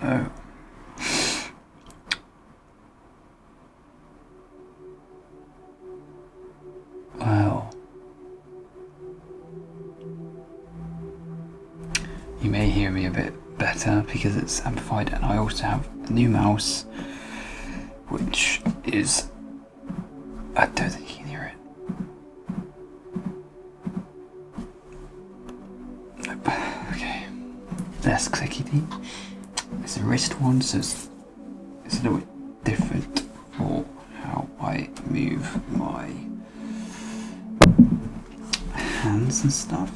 Oh. Well, you may hear me a bit better because it's amplified, and I also have a new mouse, which is, I don't think you can hear it. Nope. Okay, less clickety. It's a wrist one, so it's a little bit different for how I move my hands and stuff,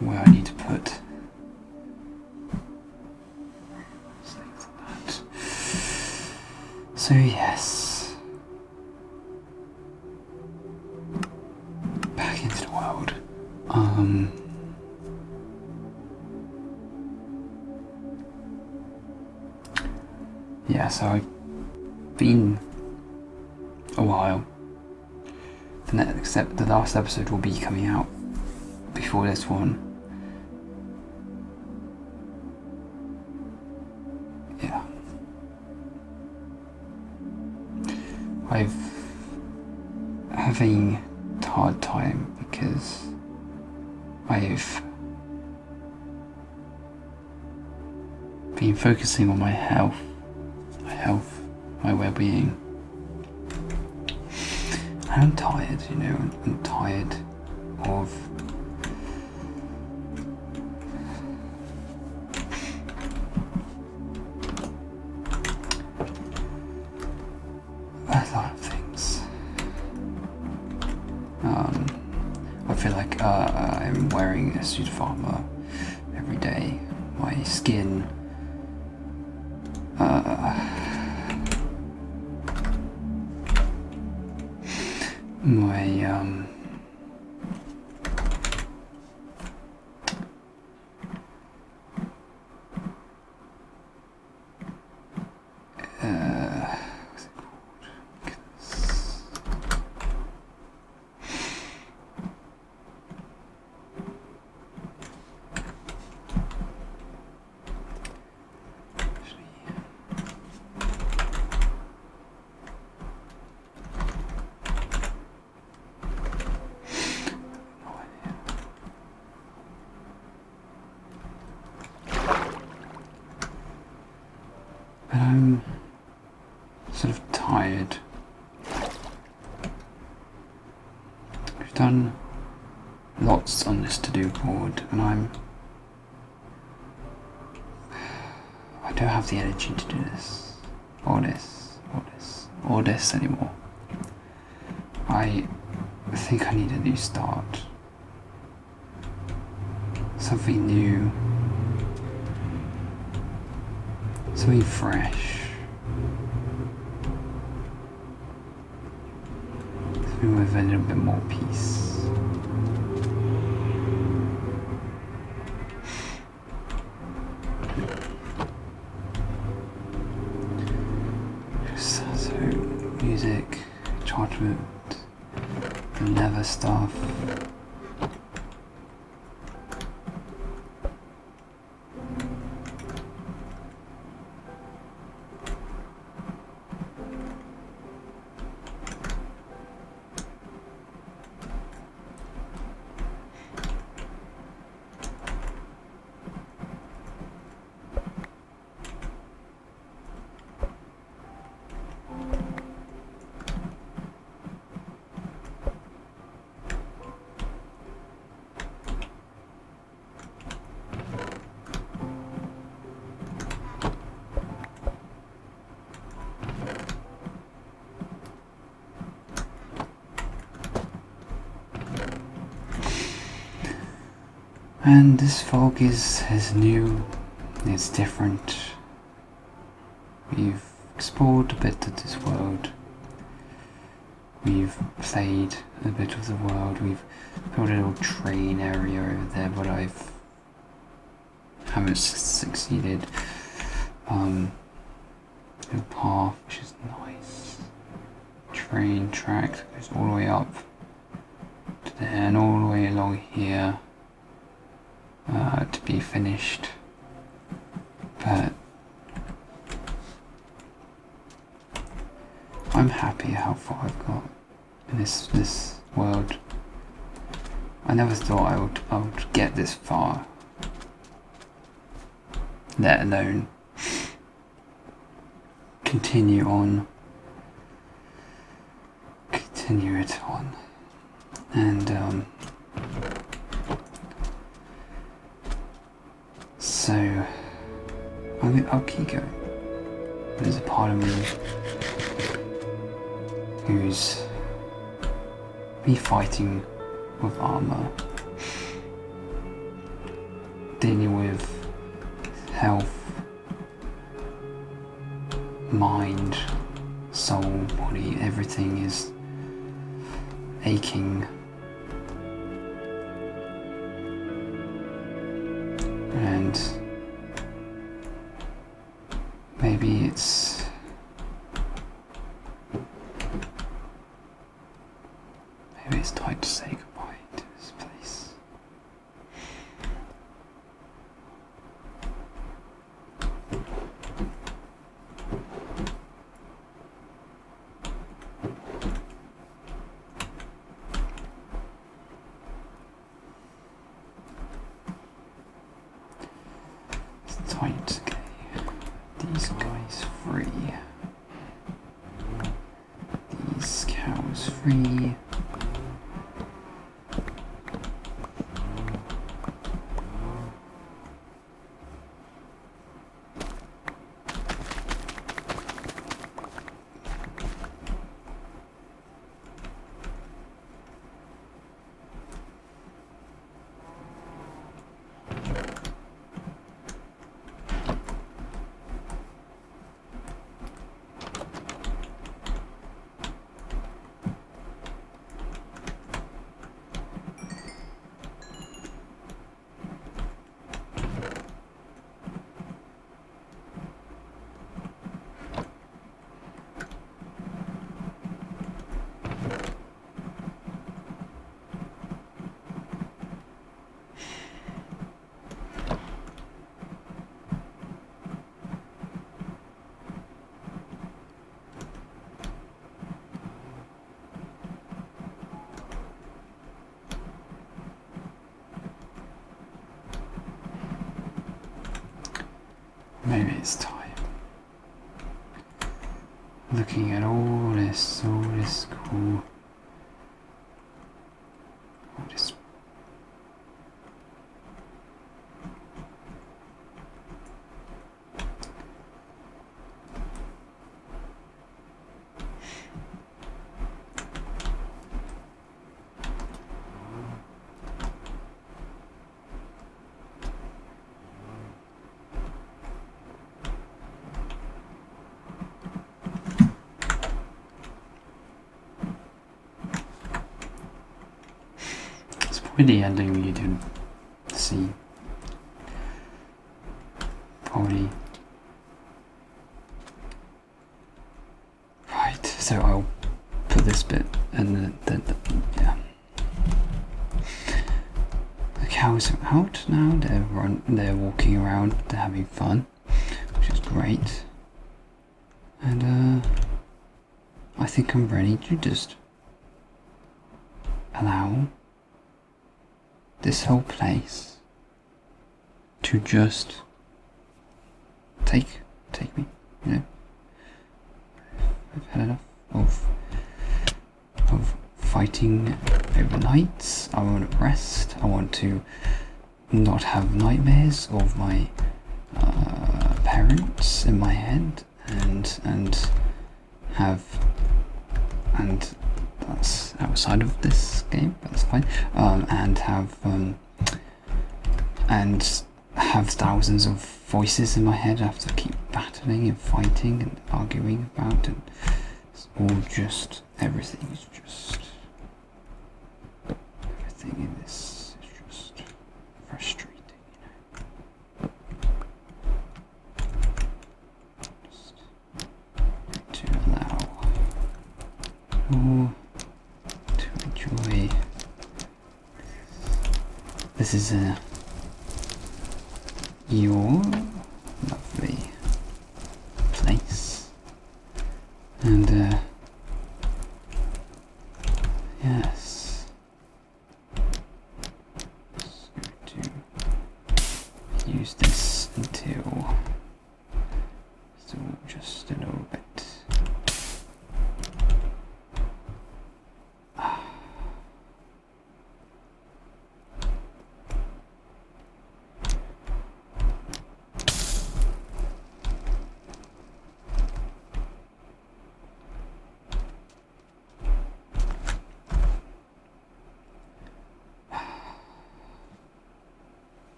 where I need to put things like that. So yes, back into the world. Yeah, so I've been a while. The last episode will be coming out before this one. Yeah. I've having a hard time because I've been focusing on my health, my well-being. I'm tired, you know, I'm tired of a lot of things. I feel like I'm wearing a suit of armor every day. My skin what's it called? But I'm sort of tired. We've done lots on this to-do board, and I don't have the energy to do this, or this anymore. I think I need a new start. Something new. Something fresh. Something with a little bit more peace. So, music, enchantment, the leather stuff. And this fog is new, it's different. We've explored a bit of this world. We've played a bit of the world. We've built a little train area over there, but haven't succeeded. Little path, which is nice. Train track that goes all the way up to there and all the way along here. To be finished But I'm happy how far I've got in this world. I never thought I would get this far, let alone continue it on, and so I'll keep going. There's a part of me who's me fighting with armor, dealing with health, mind, soul, body, everything is aching. And maybe it's time to say goodbye to this place. It's time to get these guys free. These cows free. Maybe it's time. Looking at all this cool, all this. The ending you didn't see. Probably. Right, so I'll put this bit and then yeah. The cows are out now, they're walking around, they're having fun, which is great. And I think I'm ready to just allow this whole place to just take me, you know. I've had enough of fighting overnight. I want to rest. I want to not have nightmares of my parents in my head, and that's outside of this game, but that's fine. And have thousands of voices in my head I have to keep battling and fighting and arguing about, and it's all just, everything in this is just frustrating, you know. Just to allow all to enjoy. This is your lovely use this until so just a little bit.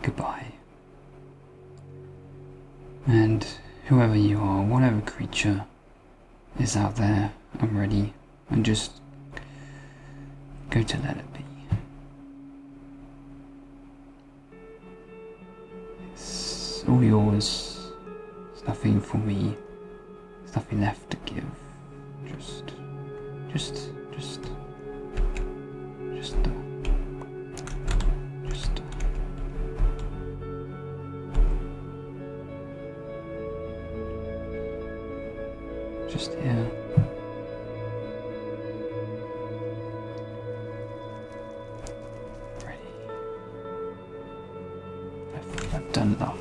Goodbye. And whoever you are, whatever creature is out there, I'm ready. And just go to let it be. It's all yours. There's nothing for me. There's nothing left to give. Just here. Ready. I've done enough.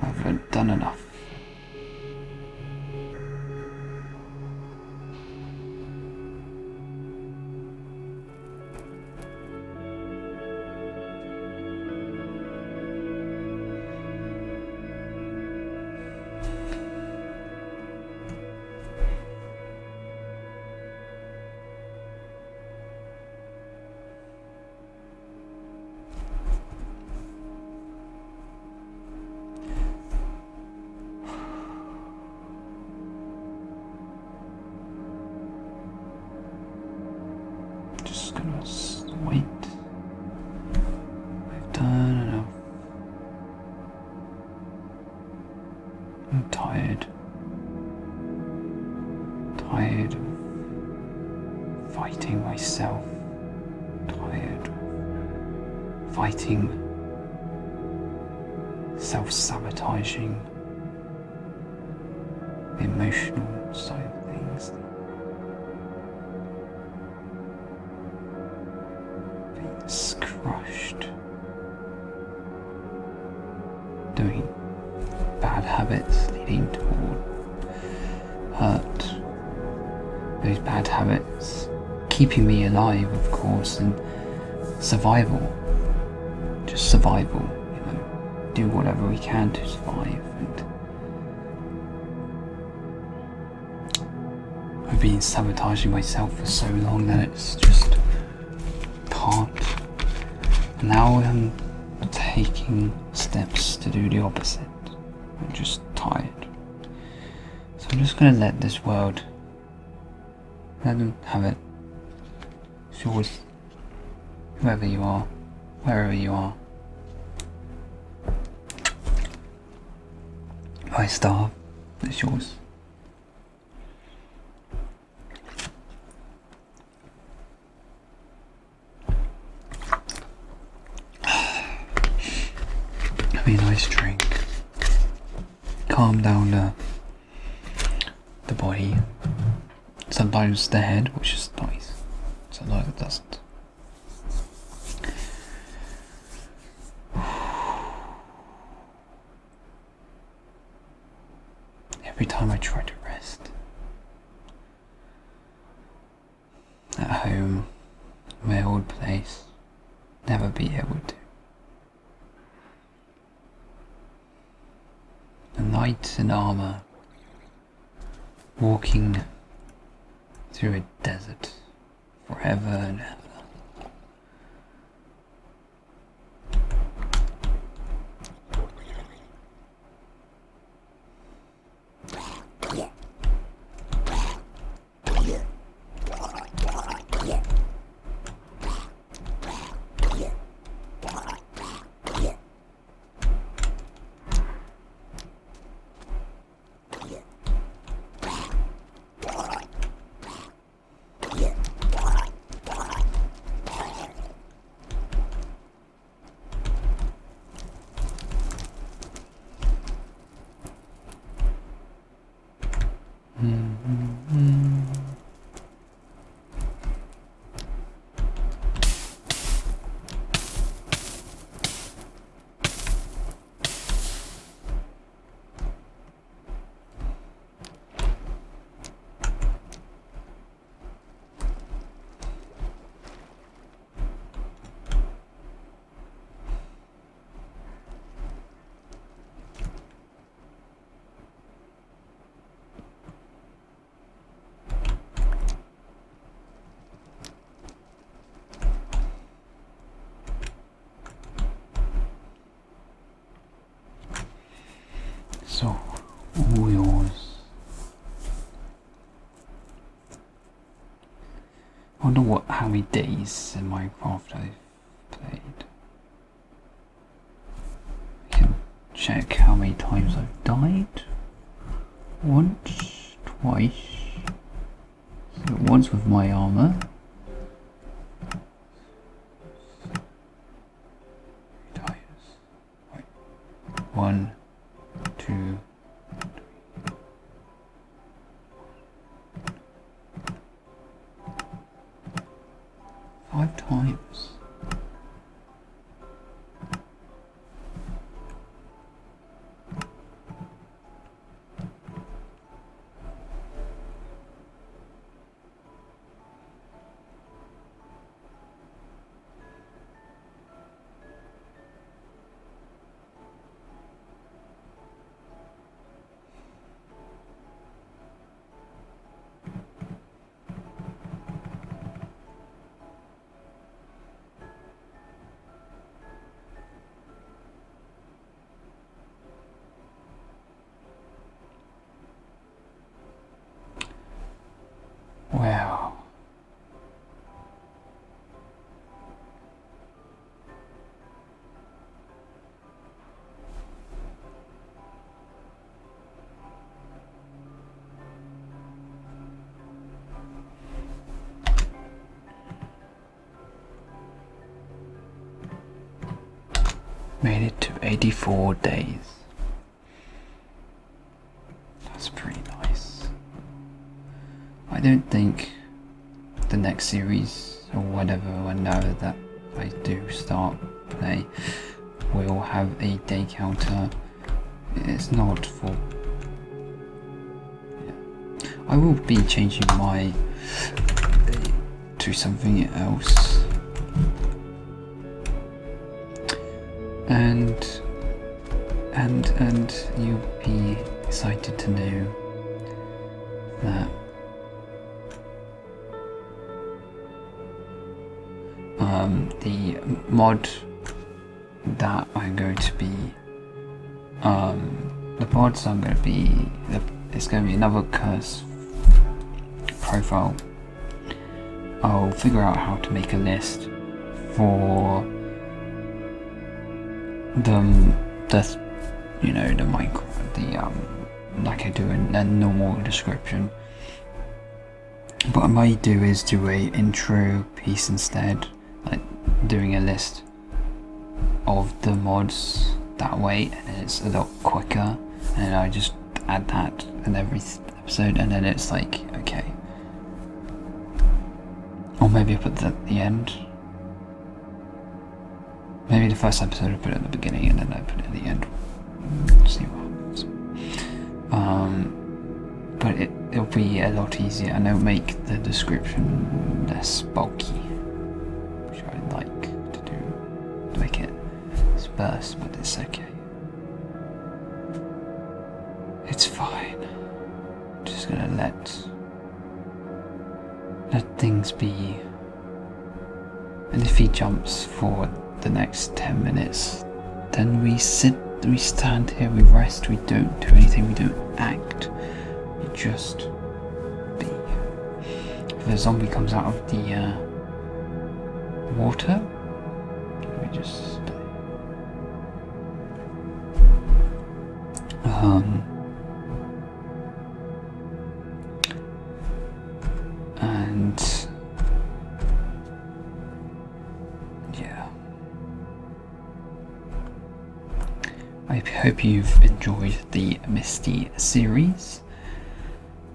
I've done enough. Wait. I've done enough. I'm tired. Tired of fighting myself. Tired of fighting self-sabotaging the emotional side of things. Crushed, doing bad habits leading toward hurt, those bad habits keeping me alive, of course, and survival, just survival, do whatever we can to survive. And I've been sabotaging myself for so long that it's just can't. And now I'm taking steps to do the opposite. I'm just tired. So I'm just gonna let this world, let them have it. It's yours. Whoever you are, wherever you are. If I starve, it's yours. Have a nice drink. Calm down the body. Sometimes the head, which is nice. Sometimes it doesn't. Every time I try to rest at home, my old place, never be able to. The knight in armor, walking through a desert forever and ever. All yours. I wonder how many days in Minecraft I've played. I can check how many times I've died. Once, twice. So once with my armor. One, two, 5 times. Wow. Made it to 84 days. That's pretty nice. I don't think the next series or whatever, whenever that I do start play, will have a day counter. It's not for... Yeah. I will be changing my to something else. And you'll be excited to know that the mod that I'm going to be the mods I'm going to be it's going to be another curse profile. I'll figure out how to make a list for the you know, the micro, like I do in a normal description. What I might do is do a intro piece instead, like doing a list of the mods that way, and it's a lot quicker, and I just add that in every episode, and then it's like, okay. Or maybe I put that at the end. Maybe the first episode I put it at the beginning and then I put it at the end. See what happens. But it'll be a lot easier, and it'll make the description less bulky, which I like to do, to make it sparse, but it's okay. It's fine. I'm just gonna let things be. And if he jumps for the next 10 minutes, then we stand here, we rest, we don't do anything, we don't act, we just be. If a zombie comes out of the water, we just stay. And yeah, I hope you've enjoyed the Misty series,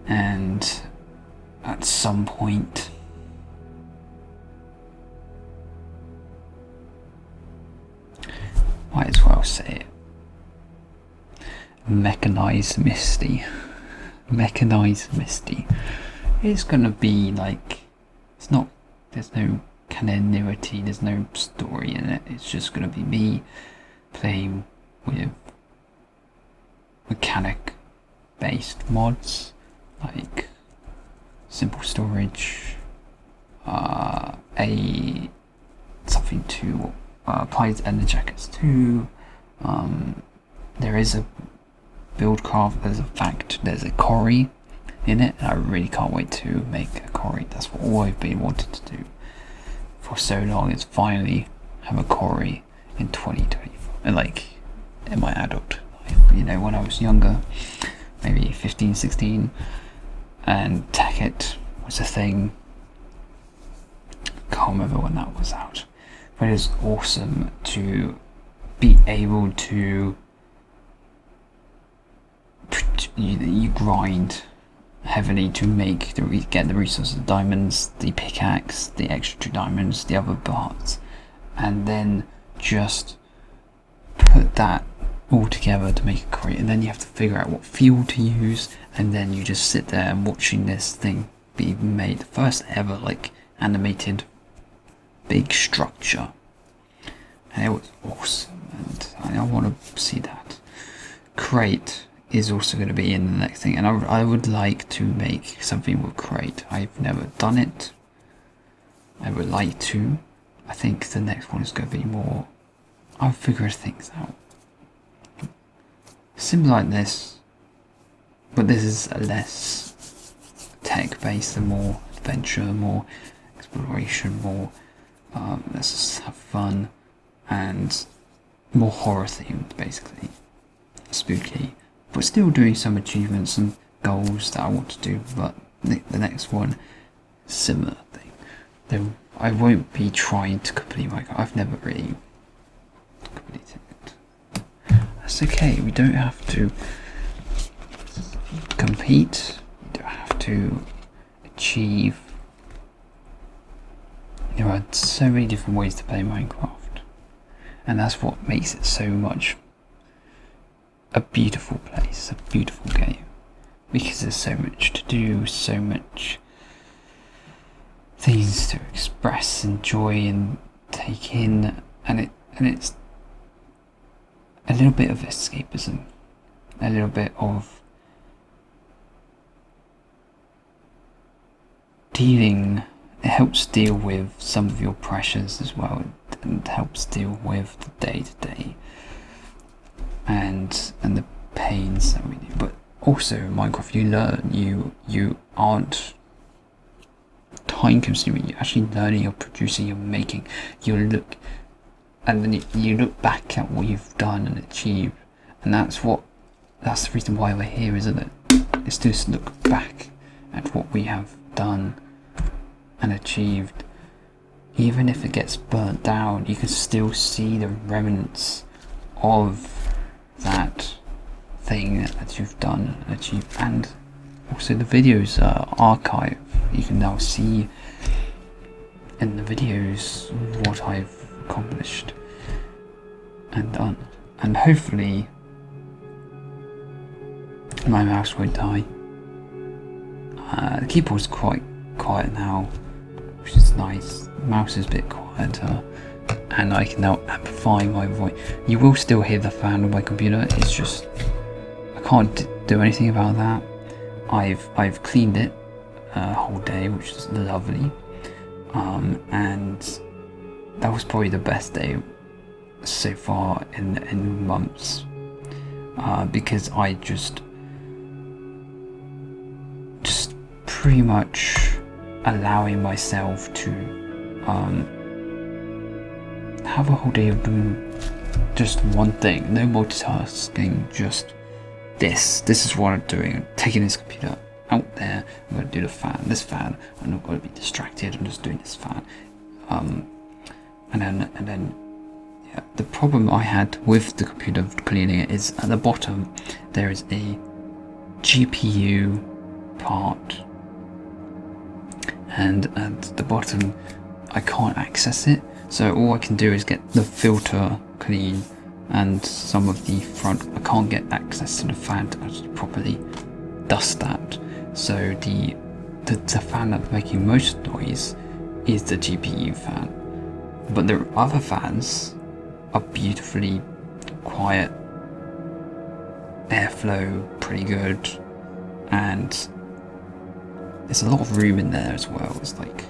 and at some point might as well say it, mechanized Misty. Mechanized Misty. It's gonna be like, it's not, there's no continuity, there's no story in it, it's just gonna be me playing with mechanic based mods like simple storage, something to apply to ender jackets too. There is a Buildcraft, there's a quarry in it, and I really can't wait to make a quarry. That's what all I've been wanting to do for so long, is finally have a quarry in 2024, and like in my adult life. You know, when I was younger, maybe 15, 16, and TechIt was a thing. Can't remember when that was out, but it was awesome to be able to you grind heavily to get the resources, the diamonds, the pickaxe, the extra 2 diamonds, the other parts, and then just put that all together to make a crate. And then you have to figure out what fuel to use, and then you just sit there and watching this thing be made. The first ever like animated big structure, and it was awesome, and I want to see that. Crate is also going to be in the next thing, and I would like to make something with crate. I've never done it. I would like to. I think the next one is going to be more, I'll figure things out. Simple like this, but this is a less tech based and more adventure, more exploration, more let's just have fun, and more horror themed, basically. Spooky, but still doing some achievements and goals that I want to do. But the next one, similar thing. Though I won't be trying to complete my goal. I've never really completed it. That's okay. We don't have to compete. We don't have to achieve. There are so many different ways to play Minecraft, and that's what makes it so much a beautiful place, a beautiful game, because there's so much to do, so much things to express, enjoy, and take in, and it's a little bit of escapism, a little bit of dealing. It helps deal with some of your pressures as well, and helps deal with the day-to-day and the pains that we do. But also in Minecraft, you learn. You aren't time consuming. You're actually learning, you're producing, you're making. You look, and then you look back at what you've done and achieved, and that's the reason why we're here, isn't it? It's just look back at what we have done and achieved. Even if it gets burnt down, you can still see the remnants of that thing that you've done and achieved. And also the videos are archived. You can now see in the videos what I've accomplished and done. And hopefully my mouse won't die. The keyboard's quite quiet now, which is nice. The mouse is a bit quieter, and I can now amplify my voice. You will still hear the fan on my computer. It's just I can't do anything about that. I've cleaned it a whole day, which is lovely, and that was probably the best day so far in months, because I just pretty much allowing myself to have a whole day of doing just one thing, no multitasking, just this is what I'm doing. I'm taking this computer out there, I'm going to do this fan, I'm not going to be distracted, I'm just doing this fan, and then yeah, the problem I had with the computer cleaning it is at the bottom there is a GPU part, and at the bottom I can't access it, so all I can do is get the filter clean and some of the front. I can't get access to the fan to actually properly dust that, so the fan that's making most noise is the GPU fan, but the other fans are beautifully quiet, airflow pretty good, and there's a lot of room in there as well. It's like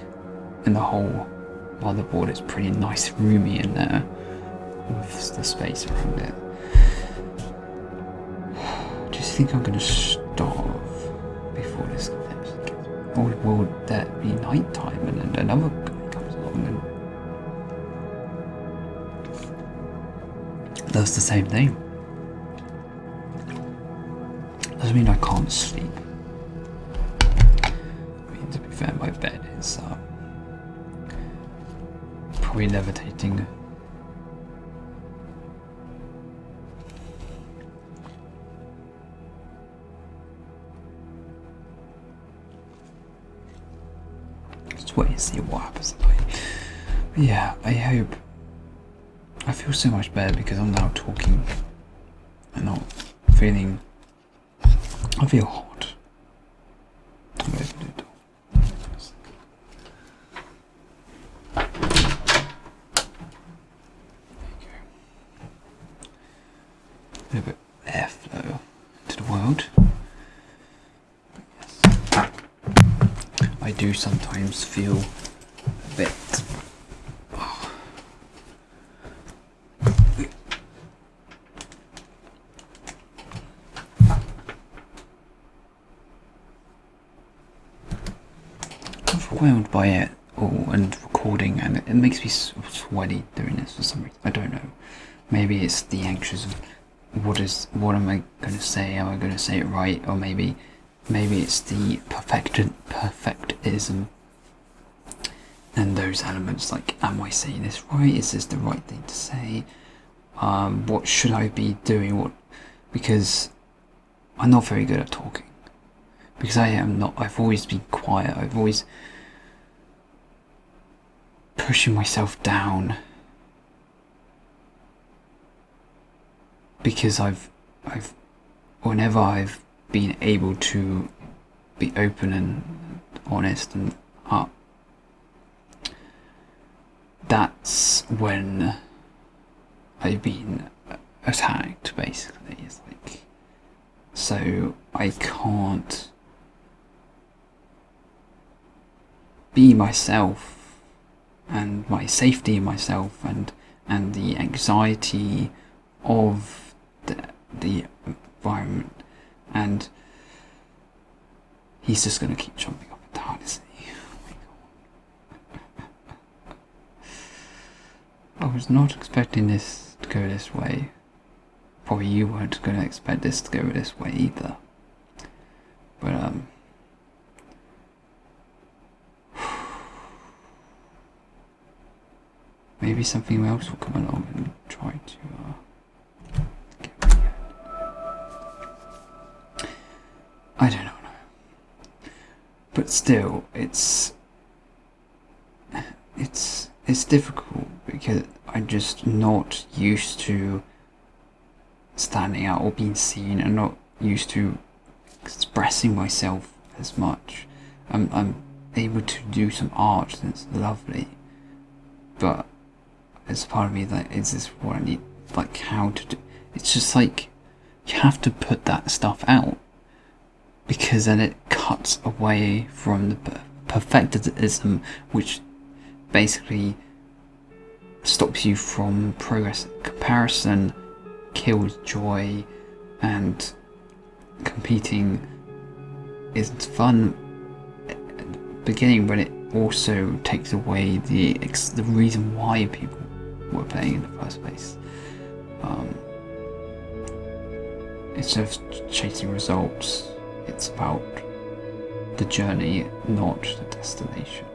in the whole motherboard, it's pretty nice, roomy in there with the space around it. Do you you think I'm going to starve before this episode gets? Or will there be night time and then another guy comes along and does the same thing? Doesn't mean I can't sleep. I mean, to be fair, my bed is probably levitating. Just wait and see what happens tonight. But yeah, I hope. I feel so much better because I'm now talking and not feeling. I feel hot. I'm going to open the door. There you go. A little bit of airflow into the world. Yes. I do sometimes feel a bit. Overwhelmed by it all and recording, and it makes me sweaty doing this for some reason. I don't know. Maybe it's the anxious of what am I going to say? Am I going to say it right? Or maybe it's the perfectism and those elements. Like, am I saying this right? Is this the right thing to say? What should I be doing? Because I'm not very good at talking. Because I am not. I've always been quiet. I've always pushing myself down because whenever I've been able to be open and honest and up, that's when I've been attacked, basically. It's like, so I can't be myself and my safety in myself and the anxiety of the environment, and he's just going to keep jumping up and down, isn't he? Oh my god. I was not expecting this to go this way. Probably you weren't going to expect this to go this way either. But maybe something else will come along and try to get me out. I don't know. But still, it's difficult because I'm just not used to standing out or being seen, and not used to expressing myself as much. I'm able to do some art that's lovely, but there's part of me that is this what I need, like how to do. It's just like you have to put that stuff out, because then it cuts away from the perfectionism, which basically stops you from progress. Comparison kills joy, and competing isn't fun at the beginning, but it also takes away the reason why people were playing in the first place. Instead of chasing results, it's about the journey, not the destination.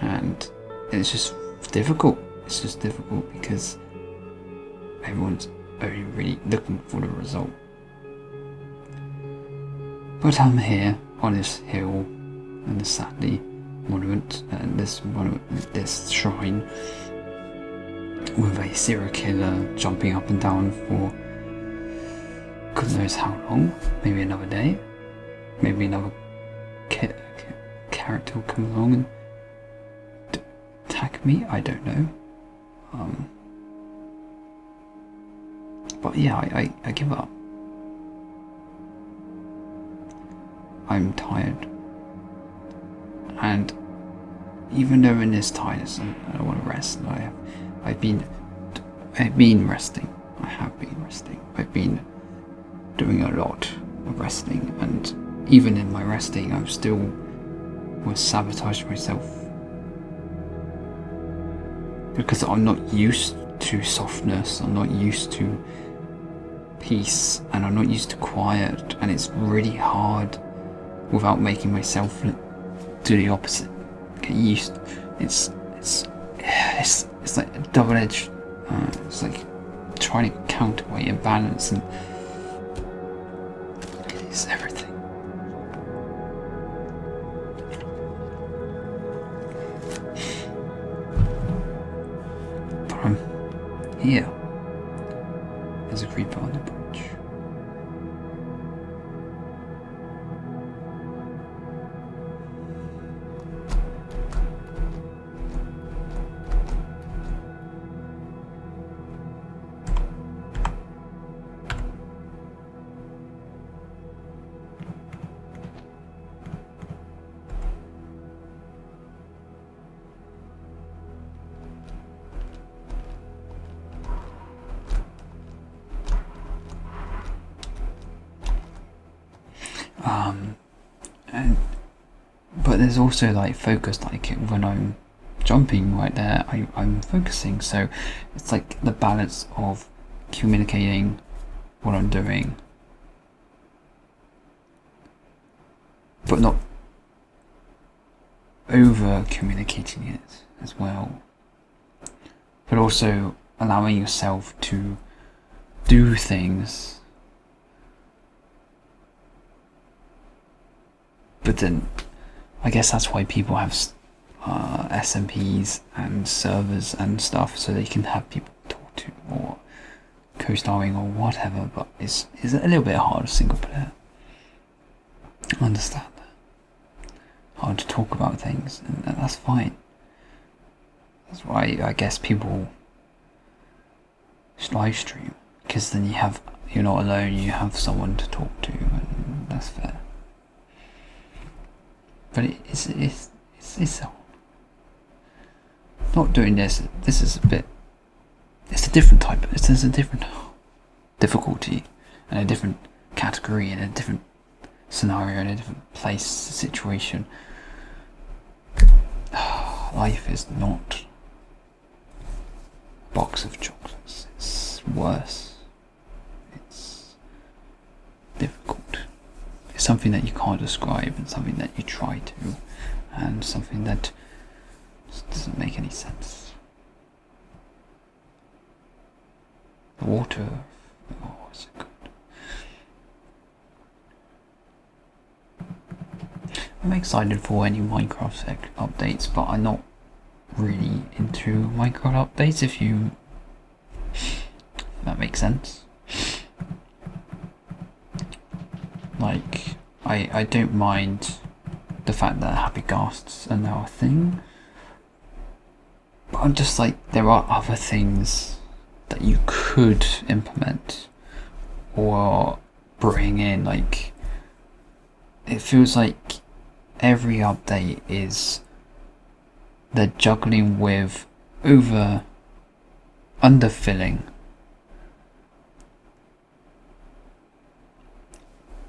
And it's just difficult. It's just difficult because everyone's only really looking for the result. But I'm here on this hill and this Saturday monument, and this shrine with a serial killer jumping up and down for God knows how long. Maybe another day. Maybe another character will come along and attack me. I don't know. But yeah, I give up. I'm tired, and even though in this tiredness I want to rest, and I've been resting. I have been resting. I've been doing a lot of resting, and even in my resting I still was sabotaging myself because I'm not used to softness, I'm not used to peace, and I'm not used to quiet, and it's really hard without making myself do the opposite. Get used. It's like a double-edged. It's like trying to counterweight and balance, and it's everything. But I'm here. There's a creeper on the bridge. But there's also like focus, like when I'm jumping right there, I'm focusing, so it's like the balance of communicating what I'm doing but not over communicating it as well, but also allowing yourself to do things, but then I guess that's why people have SMPs and servers and stuff, so they can have people to talk to, or co-starring or whatever, but it's a little bit hard single player. I understand that. Hard to talk about things, and that's fine. That's why I guess people live stream, because then you're not alone, you have someone to talk to, and that's fair. But it's not doing this. This is a bit. It's a different type. There's a different difficulty, and a different category, and a different scenario, and a different place, situation. Life is not a box of chocolates. It's worse. It's difficult. It's something that you can't describe, and something that you try to, and something that just doesn't make any sense. The water, oh, it's so good. I'm excited for any Minecraft updates, but I'm not really into Minecraft updates, if that makes sense. Like, I don't mind the fact that happy ghasts are now a thing, but I'm just like, there are other things that you could implement or bring in. Like, it feels like every update is they're juggling with underfilling,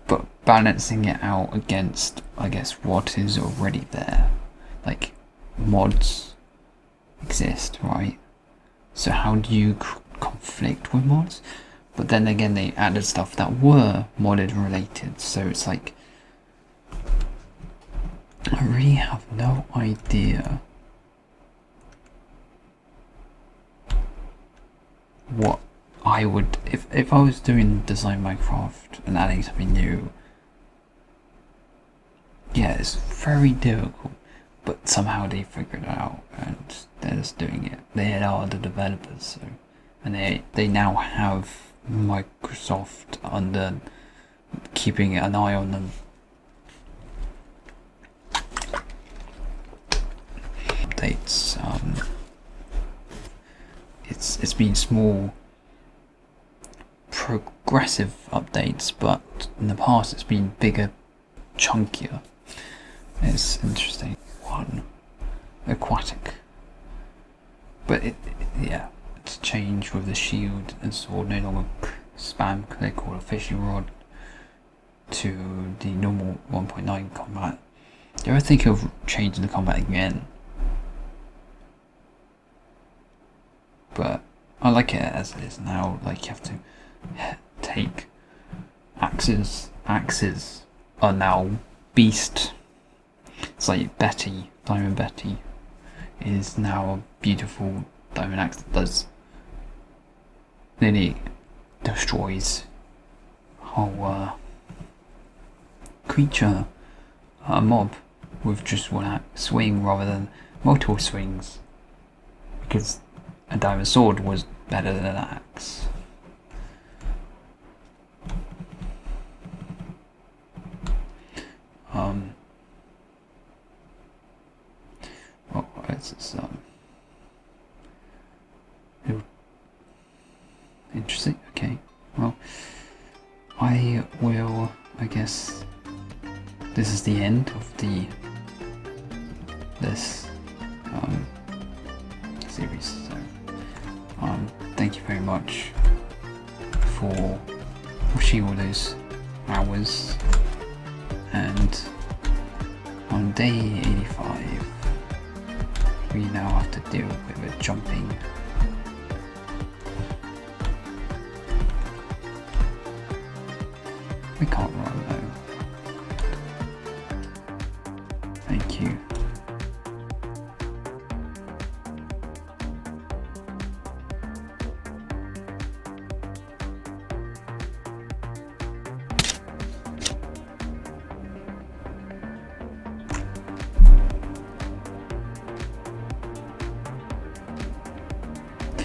but balancing it out against, I guess, what is already there. Like, mods exist, right? So how do you conflict with mods? But then again, they added stuff that were modded related, so it's like, I really have no idea what I would, if I was doing design Minecraft and adding something new. Yeah, it's very difficult, but somehow they figured it out and they're just doing it. They are the developers, so, and they now have Microsoft under keeping an eye on them. Updates. It's been small, progressive updates, but in the past it's been bigger, chunkier. It's interesting. One, aquatic, but it's changed with the shield and sword. No longer spam click or a fishing rod to the normal 1.9 combat. They were thinking of changing the combat again, but I like it as it is now. Like, you have to take axes. Axes are now beast. It's like Betty, Diamond Betty, is now a beautiful diamond axe that does nearly destroys whole creature, mob, with just one swing rather than multiple swings, because a diamond sword was better than an axe. Well, it's just, interesting. Okay, well, I will, I guess this is the end of this series, so thank you very much for watching all those hours, and on day 85 we now have to deal with a jumping. We can't run though. Thank you.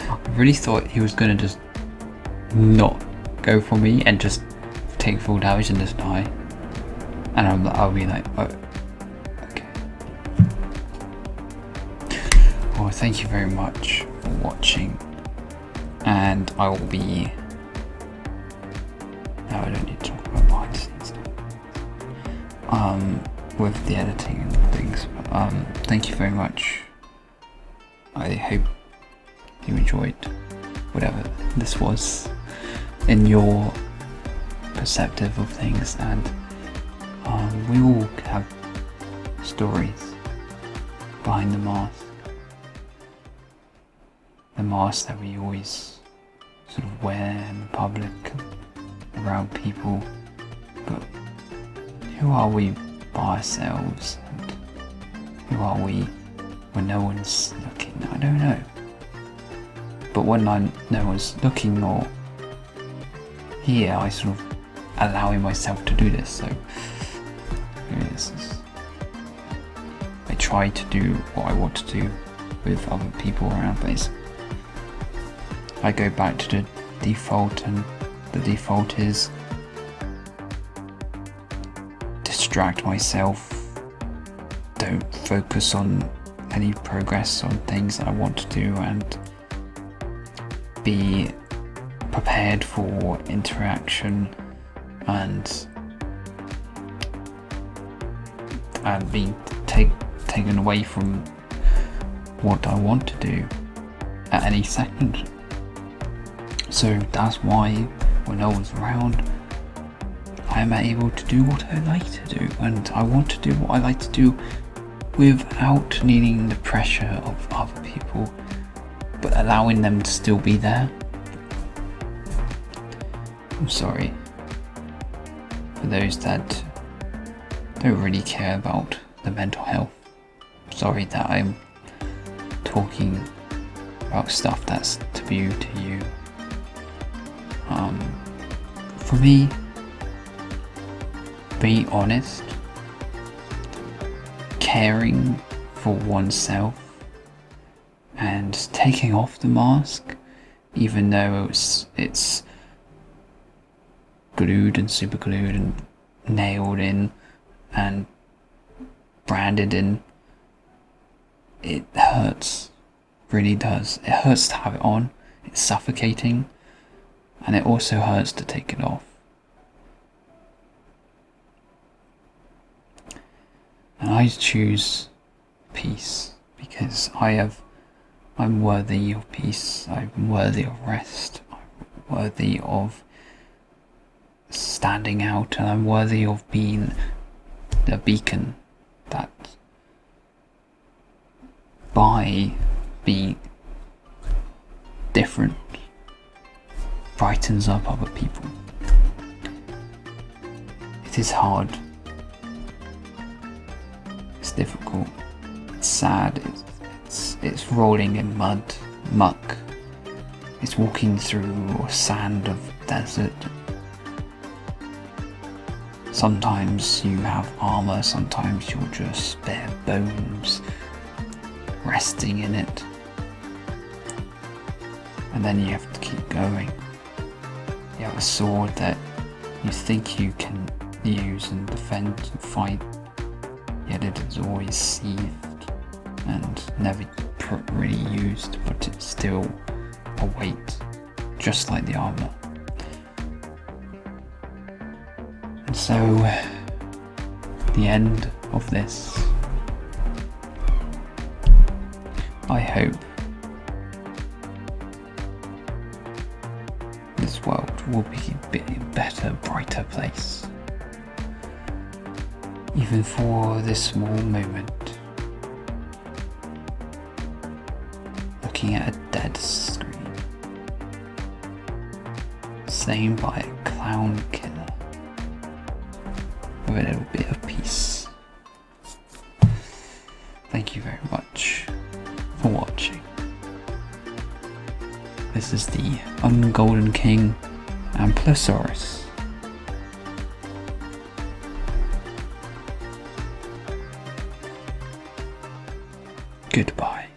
I really thought he was gonna just not go for me and just take full damage and just die, and I'll be like, oh, okay. Well, thank you very much for watching, and I will be. No, I don't need to talk about behind the scenes with the editing and things. But, thank you very much. I hope you enjoyed whatever this was in your perceptive of things, and we all have stories behind the mask that we always sort of wear in public around people, but who are we by ourselves, and who are we when no one's looking? I don't know, but when no one's looking or here, I sort of allowing myself to do this. So here it is. I try to do what I want to do with other people around, but I go back to the default, and the default is distract myself, don't focus on any progress on things that I want to do, and be prepared for interaction and being taken away from what I want to do at any second. So that's why when no one's around, I am able to do what I like to do, and I want to do what I like to do without needing the pressure of other people, but allowing them to still be there. I'm sorry for those that don't really care about the mental health. I'm sorry that I'm talking about stuff that's taboo to you. For me, being honest, caring for oneself, and taking off the mask, even though it's glued and super glued and nailed in and branded in, it hurts, really does. It hurts to have it on, it's suffocating, and it also hurts to take it off. And I choose peace because I'm worthy of peace, I'm worthy of rest, I'm worthy of standing out and I'm worthy of being the beacon that, by being different, brightens up other people. It is hard. It's difficult. It's sad. It's rolling in muck. It's walking through sand of desert. Sometimes you have armor, sometimes you're just bare bones resting in it. And then you have to keep going. You have a sword that you think you can use and defend and fight, yet it is always sheathed and never really used, but it's still a weight, just like the armor. And so, the end of this, I hope this world will be a better, brighter place. Even for this small moment. Looking at a dead screen. Slain by a clown killer. With a little bit of peace. Thank you very much for watching. This is the Ungolden King and Plesaurus. Goodbye.